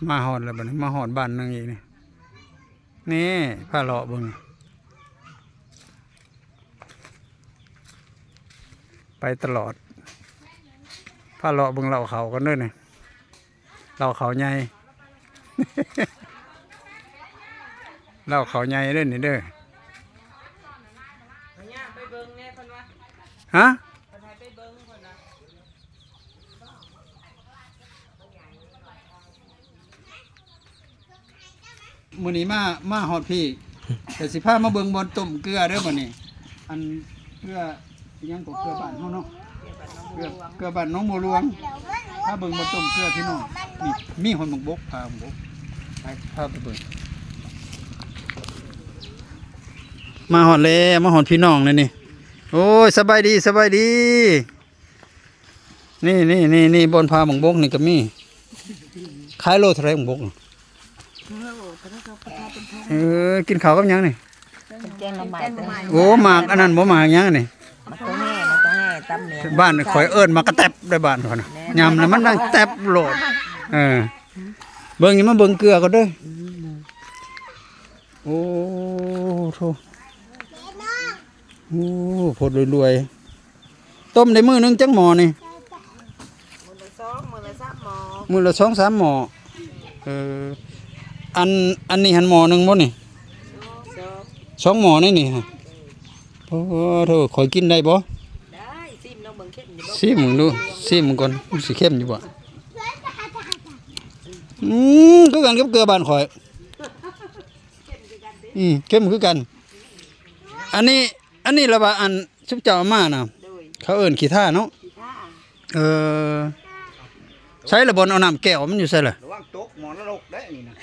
มาหอดแล้วบัดนี้มาหอดบ้านนึงอีกนี่ผ้าเลาะเบิ่งไปตลอดผ้าเลาะเบิ่งเหล่าเขากันด้วยนี่เหล่าเขาใหญ่ เหล่าเขาใหญ่เด้อนี่เด้อฮะมื้อนี้มาฮอดพี่แต่สิพามาเบิ่งบอนต้มเกลือเด้อบัดนี้อันเกลือยังก็เกลือบ้านเฮาเนาะเกลือบ้านน้องบัวหลวงถ้าเบิ่งบอนต้มเกลือพี่น้องนี่มีหอยหมกบกพาหมกบกไปพาไปเบิ่งมาฮอดแล้วมาฮอดพี่น้องเลยนี่โอ้ยสบายดีสบายดีนี่บนพาหมกบกนี่ก็มีขายโลเท่าไหร่หมกบกกินข้าวกับยังนี่โอ้หมากอันนั้นบ่หมากยังนี่บ้านข่อยเอิ้นมากระแตบได้บ้านข่อยน่ะยำน่ะมันดังแตบโลดเบิ่งนี่มาเบิ่งเกลือก็เด้อโอ้โธ่โอ้พดรวยๆต้มได้มื้อนึงจังหม้อนี่มื้อละ2-3หม้ออันนี้หันหม้อนึงบ่นี่2หม้อนี่ฮะโอ้โธ่ข่อยกินได้บ่ได้ซิมน้องเบิ่งเข้มอยู่บ่ซิมดูซิมก่อนสิเข้มอยู่บ่คือกันกับเกลือบ้านข่อยเข้มคือกันอันนี้ละว่าอันชุบเจ้ามาน่ะเขาเอิ้นขี้ท่าเนาะใช้ระบนเอาน้ำแก้วมันอยู่ใส่ล่ะระวังตกหมอนรกได้นี่นะ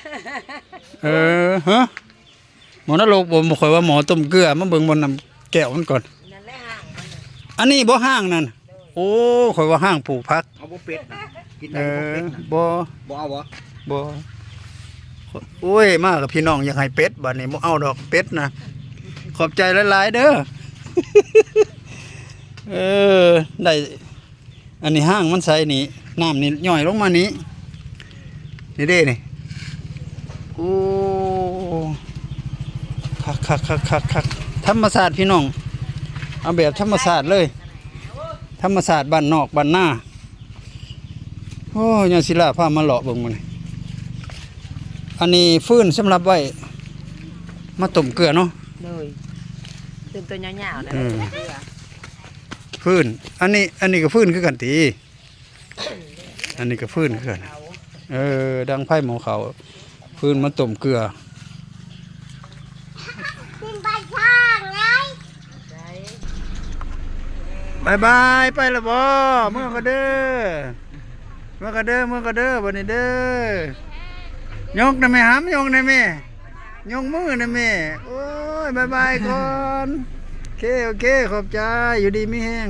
ฮะหมอนรกบ่ค่อยว่าหมอต้มเกลือมาเบิ่งบนน้ำแก้วมันก่อนอันนี้บ่ห้างนั่นโอ้ค่อยว่าห้างปลูกผักเอาบ่เป็ดนะกินได้บ่เป็ดบ่เอาบ่โอ้ยมากับพี่น้องอยากให้เป็ดบัดนี้บ่เอาดอกเป็ดนะขอบใจหลายๆเด้อ ได้อันนี้ห้างมันใส่นี่น้ำนี่ย่อยลงมานี้นี่เด้นี่โอ้คักธรรมศาสตร์พี่น้องเอาแบบธรรมศาสตร์เลยธรรมศาสตร์บ้านนอกบ้านหน้าโอ้ยศิลาพามาเลาะเบิ่งมื้อนี้อันนี้ฟืนสำหรับไว้มาต้มเกลือเนาะเลยต้มตัวยาวๆนะฟืนอันนี้ก็ฟืนคือกันติอันนี้ก็ฟืนคือกันดังไผ่หมอเขาฟืนมาต้มเกลือบายไปละบ่เมื่อก็เด้อวันนี้เด้อยกได้ไหมหามยกได้ไหมยกมือได้ไหมโอ้ยบายก่อนโอเคขอบใจอยู่ดีไม่แห้ง